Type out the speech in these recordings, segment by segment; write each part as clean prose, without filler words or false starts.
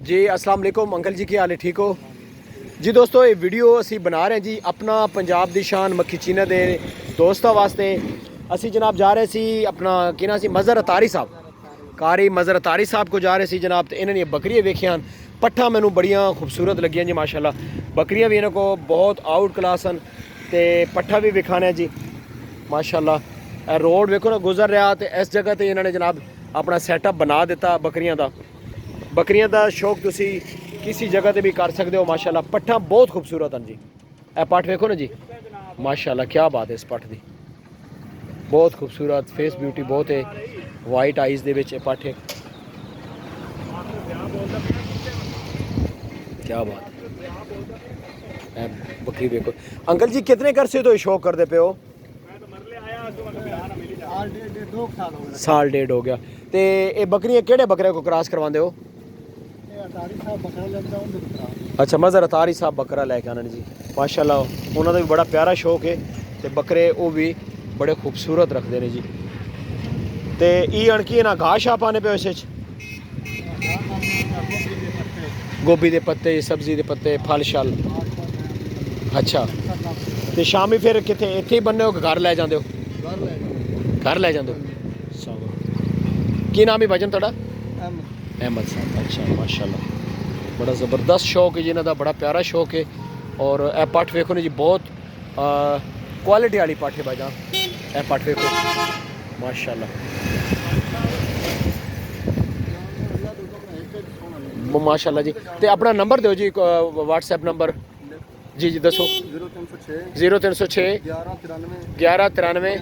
जी अस्सलाम वालेकुम अंकल जी, की हाल है? ठीक हो जी? दोस्तों ये वीडियो असी बना रहे हैं जी अपना पंजाब दी शान मक्खी चीना दे दोस्तों वास्ते। असी जनाब जा रहे सी अपना कि ना सी मज़र अतारी साहब, कारी मज़र अतारी साहब को जा रहे सी जनाब। तो इन्होंने बकरियाँ वेखियां, पट्ठा मैनू बड़ियाँ खूबसूरत लगियां जी माशाल्लाह। बकरियाँ भी इन्हों को बहुत आउट क्लास हैं तो पट्ठा भी विखाने जी माशाल्लाह। रोड वेखो ना गुजर रहा, तो इस जगह पर इन्होंने जनाब अपना सैटअप बना दिता बकरियां का। बकरियां का शौक तुसी किसी जगह पर भी कर सकते हो माशाल्लाह। पट्ठा बहुत खूबसूरत हैं जी। ए पट्ठ वेखो ना जी माशाल्लाह, क्या बात है इस पट्ठ की, बहुत खूबसूरत फेस ब्यूटी बहुत है। वाइट आइज़ दे विच पट्ठ है, क्या बात है। बकरी देखो अंकल जी, कितने करसे तो शौक करते पे हो? साल डेढ़ हो गया। तो ये बकरियां केड़े बकरे को क्रॉस करवाते हो? अच्छा, मज़र अतारी साहब बकरा लैके आने जी माशाल्लाह। उन्होंने भी बड़ा प्यारा शौक है तो बकरे वो भी बड़े खूबसूरत रखते हैं जी। तो ये अणकी ना घाह शाह पाने पे इस गोभी के पत्ते, सब्जी के पत्ते, फल शल। अच्छा, तो शामी फिर कितने इत्थे ही बनने हो कि घर लै जाते हो? घर लै जाते हो। की नाम है भजन थोड़ा? अहमद साहब। अच्छा माशाल्लाह, बड़ा ज़बरदस्त शौक है जी इन्हों का, बड़ा प्यारा शौक है। और ए पट्ठ वेखो ना जी, बहुत क्वालिटी वाली पट्ठ है भाईजान। ए पट्ठ वेखो माशाल्लाह माशाल्लाह जी। तो अपना नंबर दो जी, व्हाट्सएप नंबर जी जी दसो। 0306 1193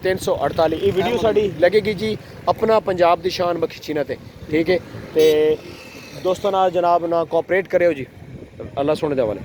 348। ये वीडियो साड़ी लगेगी जी अपना पंजाब दी शान मक्खी चीना ते, ठीक है। तो दोस्तों ना जनाब ना कोऑपरेट करो जी, अल्लाह सुने दे वाले।